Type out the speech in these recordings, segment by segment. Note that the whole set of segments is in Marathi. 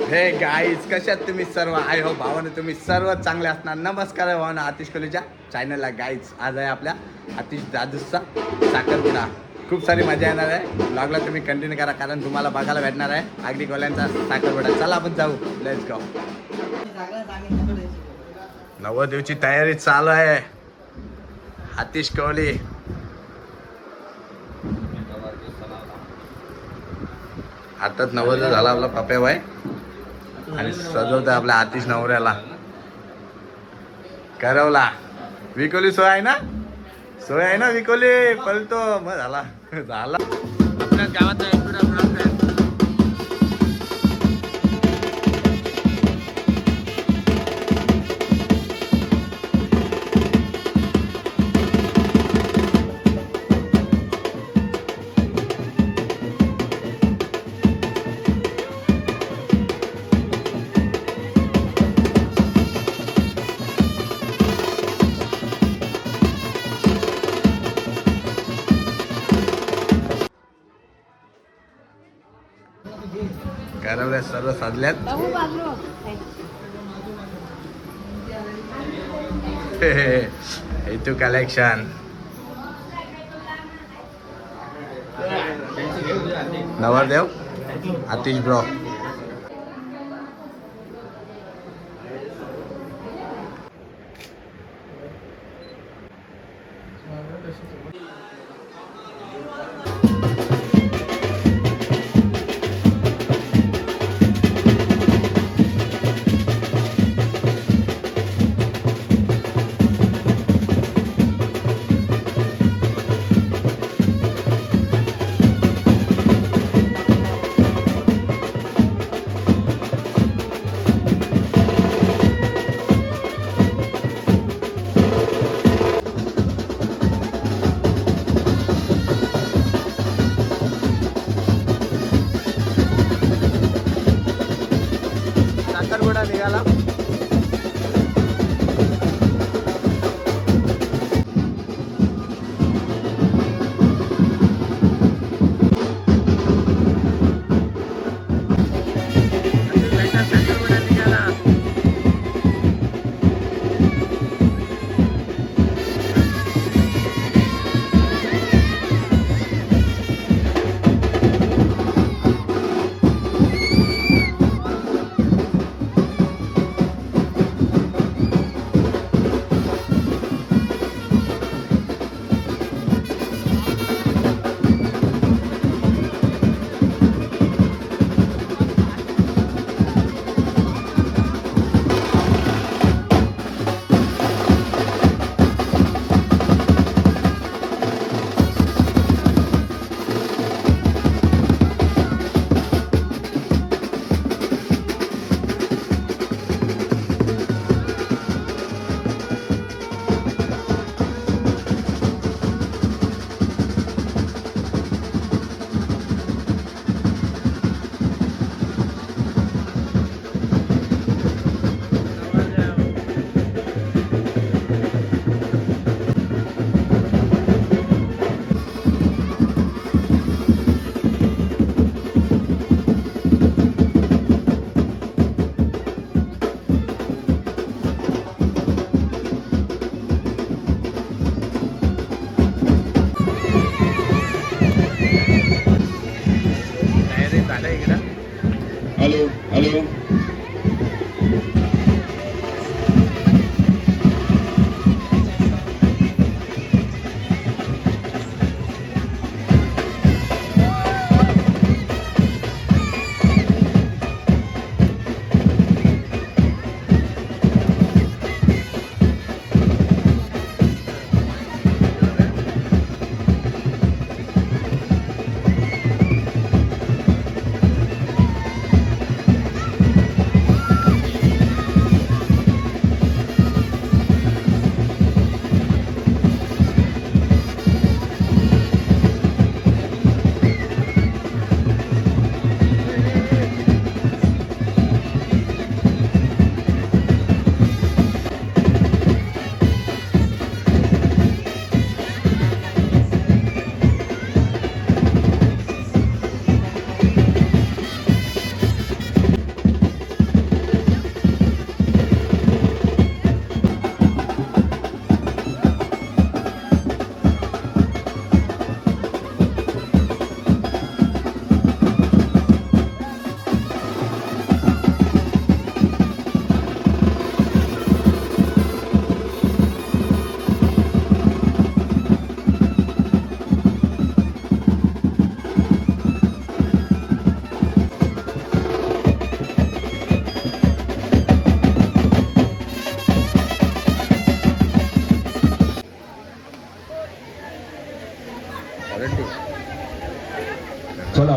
हे गाईज कशात तुम्ही सर्व आय हो भावानं तुम्ही सर्व चांगले असणार. नमस्कार भावानं आतिश कोहलीच्या चॅनलला गाईज. आज आहे आपल्या आतिश दादूचा साखरपुडा. खूप सारी मजा येणार आहे. ब्लॉगला तुम्ही कंटिन्यू करा कारण तुम्हाला बघायला भेटणार आहे अगदी कोल्यांचा साखरपुडा. चला आपण जाऊ, लेट्स गो. नवरदेवची तयारी चालू आहे. आतिश कोहली आताच नवरदेव झाला आपला पप्या बाय आणि सजवतोय आपल्या आतिश नवऱ्याला. करवला विकोली सोय आहे ना, सोय आहे ना विकोली पलतो मग झाला झाला आपल्या गावात. करवल्या सर्व साधल्यात. हे तू कलेक्शन नवरदेव आतिश ब्रो. साखरपुडा निघाला. Hello hello.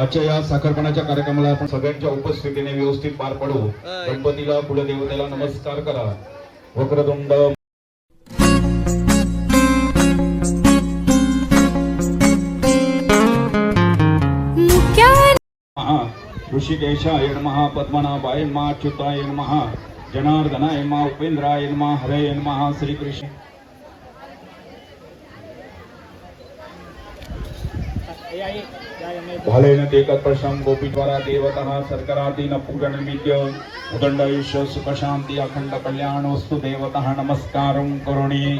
आजच्या या साखरपणाच्या कार्यक्रमाला आपण सगळ्यांच्या उपस्थितीने व्यवस्थित पार पडू. गणपतीला कुलदेवतेला नमस्कार करा. वक्रतुंड ऋषिकेशाय नमः, पद्मनाभाय नमः, अच्युताय नमः, जनार्दनाय नमः, उपेंद्राय नमः, हरे नमः. श्रीकृष्ण भालेन ते कल्पशं गोपीद्वारा देवतः सरकरातीन पूजन नित्य उदंडायुष्य सुख शांती अखंड कल्याण वस्तु देवतः नमस्कारं करोणी.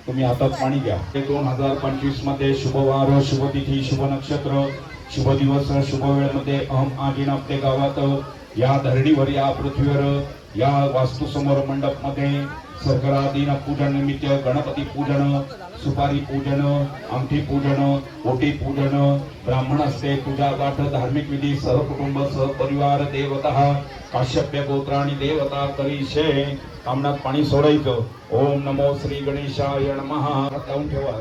तुम्ही हातात पाणी घ्या. 2025 मध्ये शुभवार, शुभ तिथी, शुभ नक्षत्र, शुभ दिवस, शुभ वेळ मध्ये अहम आजीन आपल्या गावात या धरणीवर, या पृथ्वीवर, या वास्तू समोर मंडप मध्ये सरकरातीन पूजन निमित्त गणपती पूजन, सुपारी पूजन, अंगठी पूजन, ओटी पूजन, ब्राह्मण असते, पूजा पाठ, धार्मिक विधी, सहकुटुंब सहपरिवार देवतः काश्यप्य गोत्राणी देवता करीशे. कामनात पाणी सोडायचं. ओम नमो श्री गणेशाय नमः. हात लावून ठेवा.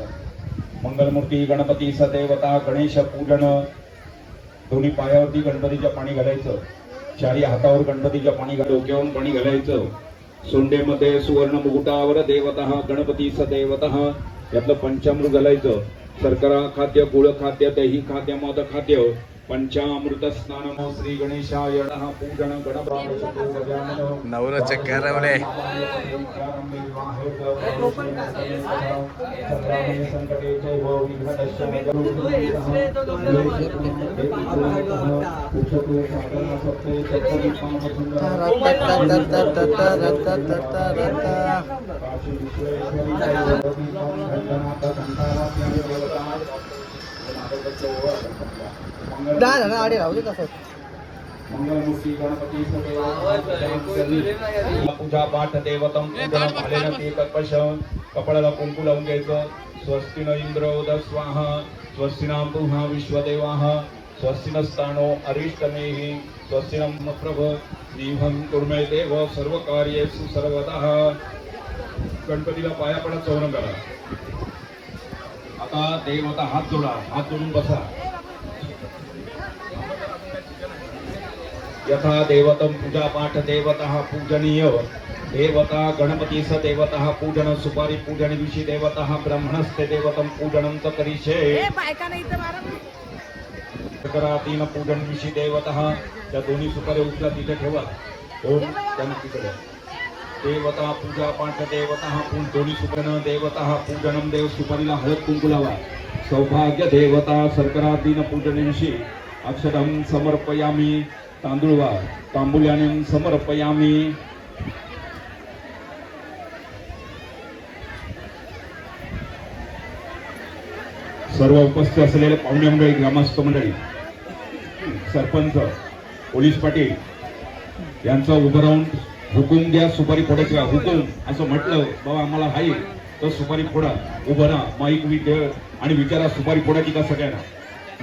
मंगलमूर्ती गणपती सदेवता गणेश पूजन. दोन्ही पायावरती गणपतीच्या पाणी घालायचं. चारी हातावर गणपतीच्या पाणी डोक्यावरून पाणी घालायचं. सोंडेमध्ये सुवर्ण मुकुटावर देवतः गणपती सदेवतः यातलं पंचामृत घालायचं. शर्करा खाद्य, गुळ खाद्य, दही खाद्य, मध खाद्य, पंचामृत स्नान. श्री गणेशाय नमः. पूजन गणपती नवरच करवले. मंगलमूर्ती गणपती पूजा पाठ देवतम पूजन भालेन ते कल्पश. कपाळाला कुंकू लावून घ्यायचं. स्वस्ति न इंद्र उद स्वाहा, स्वस्ति नाम पुहा विश्वदेवाः, स्वस्ति नस्तानो अरिष्टमेहि, स्वस्ति नम प्रभ दीभं कुर्मे देव सर्व कार्येषु सर्वतः. गणपतीला पाया पडत चौरंग करा. आता देवता हात जोडा. हात जोडून बसा. यथा देवतम पूजा पाठ देवतः पूजनीय. देवता गणपती स देवतः पूजन, सुपारी पूजन दिवशी देवतः ब्राह्मणस्ते देवतम पूजनं च करिष्ये. तीन पूजन दिवशी देवतः त्या दोन्ही सुपारी उचला तिथे ठेवा. ओम त्यांना तिकडे देवता पूजा पाठ देवतः दोन्ही सुपर्ण देवतः पूजनम देव. सुपारीला हळद कुंकू लावा. सौभाग्य देवता शर्करा तीन पूजन दिवशी अक्षरं समर्पयामी. तांदूळ वा तांबुल्याने समर्पयामी. सर्व उपस्थित असलेले पाहुणे मंडळी, ग्रामस्थ मंडळी, सरपंच, पोलीस पाटील यांचं उभं राहून हुकूम द्या. सुपारी फोडायची का? हुकूम असं म्हटलं बाबा आम्हाला हाय तर सुपारी फोडा. उभं राहा. माईक आणि विचारा सुपारी फोडायची का सगळ्यांना?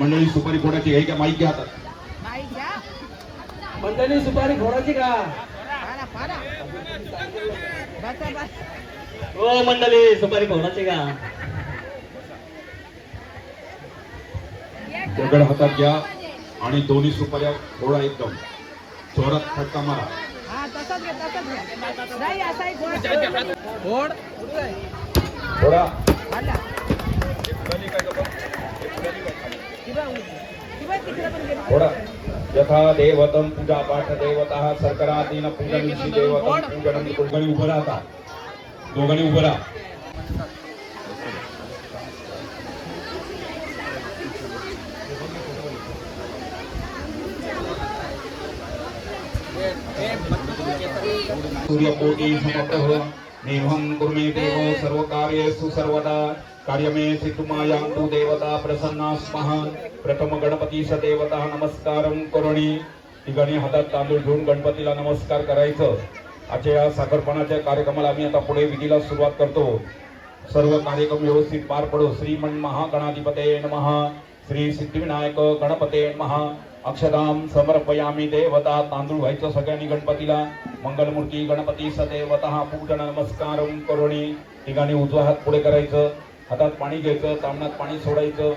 मंडळी सुपारी फोडायची आहे का? माईक घ्या. मंडळी सुपारी फोडायची का? हो मंडळी सुपारी फोडायची का? दगड हातात घ्या आणि दोन्ही सुपाऱ्या फोडा. एकदम जोरात फटका मारा. फोडा. फोडा. यथा देवतम पूजा पाठ देवतः शर्करा तीन पूजन दिवशी देवतम पूजन. दोघांनी उभं राहता. दोघांनी उभं राहा. सूर्यकोटि समप्रभ नेहं कुर्मे देव सर्व कार्येषु सर्वदा. कार्यमे सिद्धुमायान्तु देवता प्रसन्ना स्मः. प्रथम गणपती स देवता नमस्कारं करोणी. ठिकाणी हातात तांदूळ घेऊन गणपतीला नमस्कार करायचं. आजच्या या साखरपणाच्या कार्यक्रमाला आम्ही आता पुढे विधीला सुरुवात करतो. सर्व कार्यक्रम व्यवस्थित पार पडो. श्रीमन महागणाधिपते नमः. श्री सिद्धिविनायक गणपते नमः. अक्षदाम समर्पयामी देवता. तांदूळ व्हायचं सगळ्यांनी गणपतीला. मंगलमूर्ती गणपती सदेवतः पूजन नमस्कारं करोणी. ठिकाणी उजवा हात पुढे करायचं. हातात पाणी घ्यायचं. तामणात पाणी सोडायचं.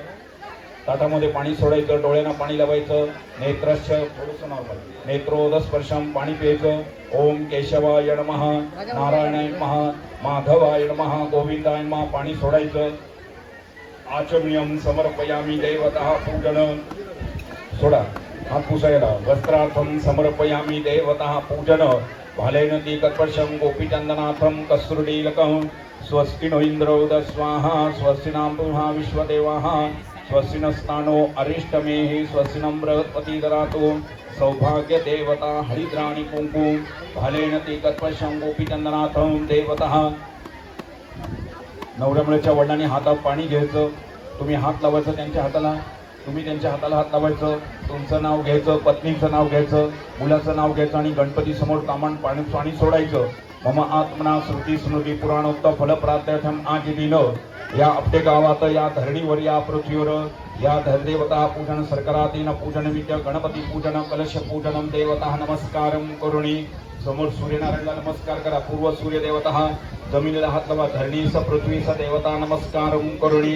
ताटामध्ये पाणी सोडायचं, डोळ्यांना पाणी लावायचं, नेत्रस्य थोडंसं नॉर्मल, नेत्रोदस्पर्शम पाणी प्यायचं. ओम केशवाय नमः, नारायणाय नमः, माधवाय नमः, गोविंदाय नमः, पाणी सोडायचं. आचमनीयम समर्पयामी देवतः पूजन, सोडा हात पुसायला. वस्त्रार्थम समर्पयामी देवतः पूजन, भालेन तीकत्पर्शम गोपीचंदनाथम कस्तुरीलकं. स्वस्ति नो इंद्रो स्वाहा, स्वस्ति नाम पुहा विश्वदेवाः, स्वस्ति नस्तानो अरिष्टमेः, स्वस्ति नम बृहस्पति ददातु. सौभाग्य देवता हरिद्राणी कुंकुम, भालेन तीकत्पर्शम गोपीचंदनाथम देवतः. नवऱ्या मुलीच्या वडिलांनी हातात पाणी घ्यायचं, तुम्ही हात लावायचं त्यांच्या हाताला, तुम्ही त्यांच्या हाताला हात लावायचं. तुमचं नाव घ्यायचं, पत्नीचं नाव घ्यायचं, मुलाचं नाव घ्यायचं आणि गणपती समोर कामान पाणी सोडायचं. मम आत्मना श्रुती स्मृती पुराणोक्त फलप्रार्थ्यर्थम आजी दिन. या आपटे गावात, या धरणीवर, या पृथ्वीवर, या धरदेवता पूजन, सरकरातीन पूजन, नित्य गणपती पूजन, कलश पूजनम देवता नमस्कारम करुणी. समोर सूर्यनारायणला नमस्कार करा. पूर्व सूर्य देवता, जमिनीला हात लावा. धरणी स पृथ्वी स देवता नमस्कारम करुणी.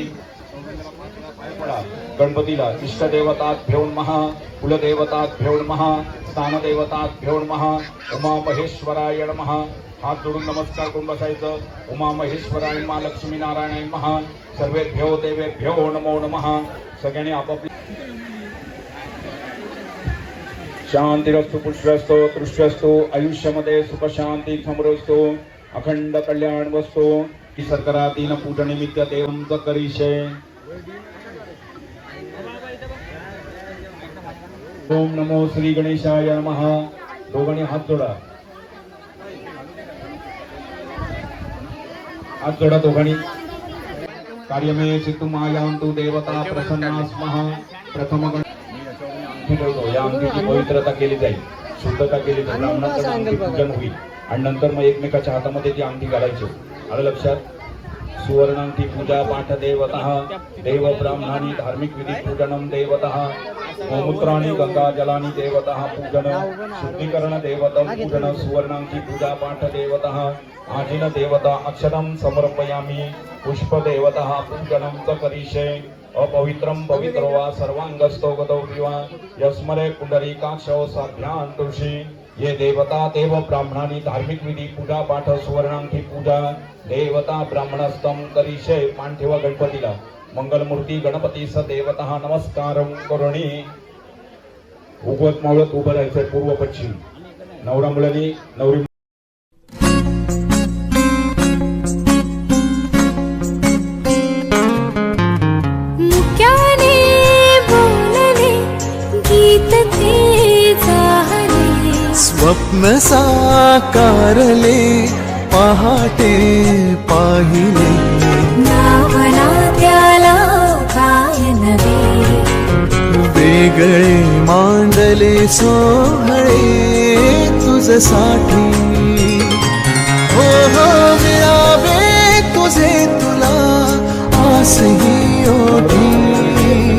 गणपतीला इष्टदेवताभ्यो नमः, कुलदेवताभ्यो नमः, स्थानदेवताभ्यो नमः, उमा महेश्वराय नमः. हात जोडून नमस्कार करून बसायचं. उमा महेश्वराय नमः, लक्ष्मी नारायणाय नमः, सर्वेभ्यो देवेभ्यो नमो नमः. सगळ्यांनी आपापली शांतिरस्तु, पुष्टरस्तु, तृष्टरस्तु, आयुष्यामध्ये सुख शांती समृद्धो, अखंड कल्याण वस्तु. की सरकरातीन पूजनिमित्त देवंच करीशे. ओम नमो श्री गणेशाय नमः. दोघांनी हात जोडा, हात जोडा दोघांनी. कार्यमे सिद्धुमायांतु देवता प्रसन्ना स्मः. प्रथम या अंगठीची पवित्रता केली जाईल, शुद्धता केली जाईल, ब्राह्मणाचं अंगठी पूजन होईल आणि नंतर मग एकमेकाच्या हातामध्ये ती अंगठी घालायची. आलं लक्षात? सुवर्णांती पूजा पाठ देवतः, देव ब्राह्मणानी धार्मिक विधी पूजनम देवतः. गोमूत्राणी गंगा जलानी देवतः पूजन, शुद्धीकरण देवतम पूजन. सुवर्णांची पूजा पाठ देवतः. आजीन देवता अक्षरम समर्पयामी, पुष्प देवतः पूजनम च करिष्ये. अपवित्रम पवित्रो वा सर्वांगस्थो गतो विवा, यस्मरे पुंडरीकाक्षो साभ्यां तुळशी. ये देवता देव ब्राह्मणानी धार्मिक विधी पूजा पाठ सुवर्णांची पूजा देवता ब्राह्मणस्तम करिष्ये. मान ठेवा गणपतीला. मंगलमूर्ती गणपती स देवता नमस्कारम करुणी. उगवत मावळत उभं राहायचंय पूर्व पश्चिम. नवरा मुलांनी नवरी स्वप्न साकारले पहाटे पाहिले, नावना त्याला काय नवे. वेगळे मांडले सोहळे तुझसाठी. हो हो मिळावे तुझे तुला आसही ओढी.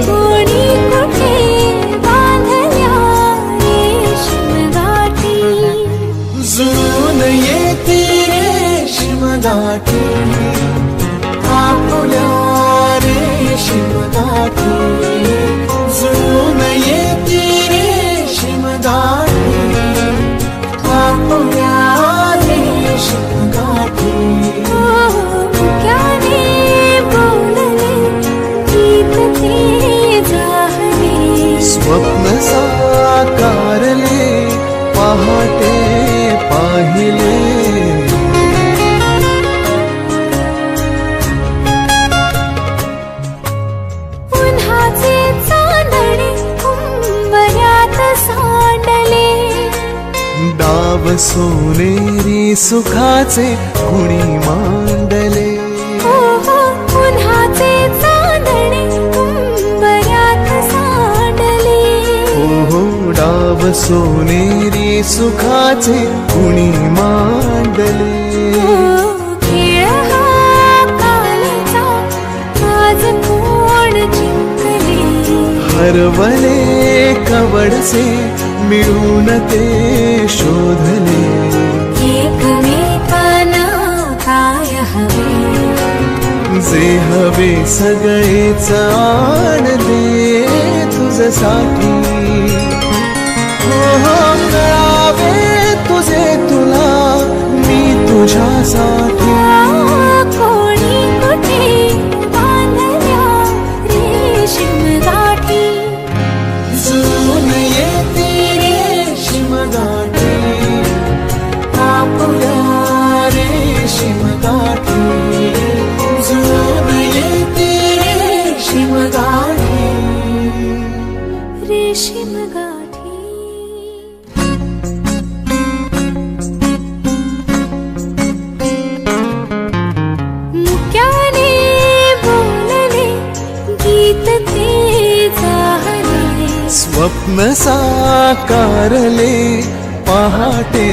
कोणी कुठे बांधल्या रेशीम गाठी, जुळून येते रेशीम गाठी. आपुल्या रेशीम गाठी, जुळून येते रेशीम गाठी. आपुल्या रेशीम गाठी. मुक्याने बोलले गीत ते जाहले. स्वप्न साकारले पहाटे पाहिले. उन्हाचे चांदणे उंबऱ्यात सांडले. डाव सोनेरी सुखाचे कुणी मांडले. उन्हाचे चांदणे उंबऱ्यात सांडले. हो डाव सोनेरी सुखाचे कुणी मांडले. खेळ हा कालचा आज कोण जिंकले. हरवले कवडसे मिळून ते शोधले. एकमेकांना काय हवे. जे हवे सगळेच आणले तुझ्यासाठी हो हो कळावे तुझे तुला मी तुझ्यासाठी कोणी कुठे बांधल्या रेशीम गाठी जुळून येते रेशीम गाठी आपुल्या रेशीम गाठी जुळून येते रेशीम गाठी रेशीम गाठी मुक्याने बोलले गीत ते जाहले स्वप्न साकारले पहाटे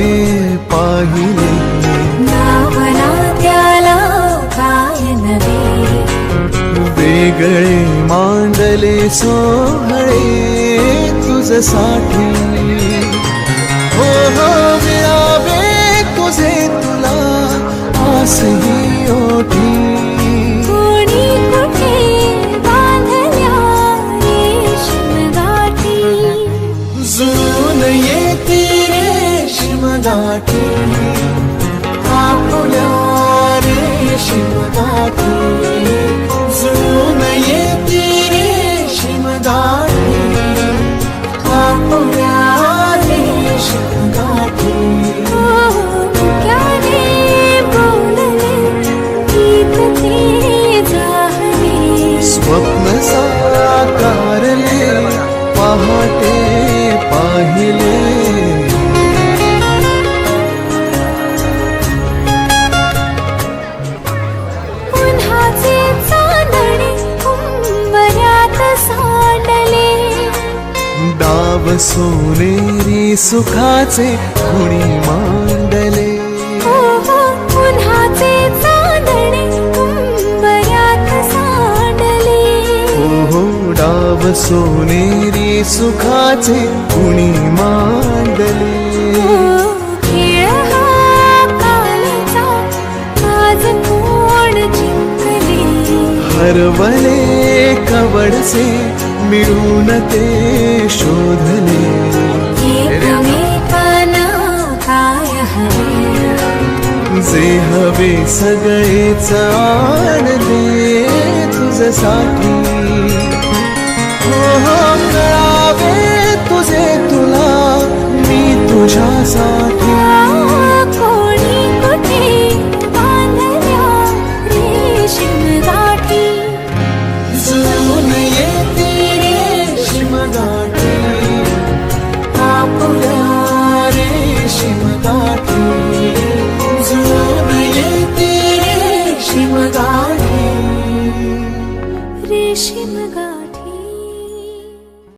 पाहिले नावना त्याला काय नवे वेगळे मांडले सोहळे तुझसाठी हो हो मिळावे तुझे तुला आसही ओठी कोणी कुठे बांधल्या रेशीम गाठी जुळून येते रेशीम गाठी आपुल्या रेशीम गाठी जुळून येते रेशीम गाठी आपुल्या रेशीम गाठी मुक्याने बोलले गीत ते जाहले स्वप्न साकारले पहाटे पाहिले उन्हाचे चांदणे उंबऱ्यात सांडले डाव सोनेरी सुखाचे कुणी मांडले हो हो उन्हाचे चांदणे उंबऱ्यात सांडले हो हो डाव सोनेरी सुखाचे कुणी मांडले खेळ हा कालचा आज कोण जिंकले हरवले कवडसे मिळून ते शोधले एकमेकांना काय हवे जे हवे सगळेच आणले तुझ्यासाठी हो हो कळावे तुझे तुला मी तुझ्यासाठी कोणी कुठे बांधल्या रेशीम गाठी जुळून येते रेशीम गाठी आपुल्या रेशीम गाठी जुळून येते रेशीम गाठी रेशीम गाठी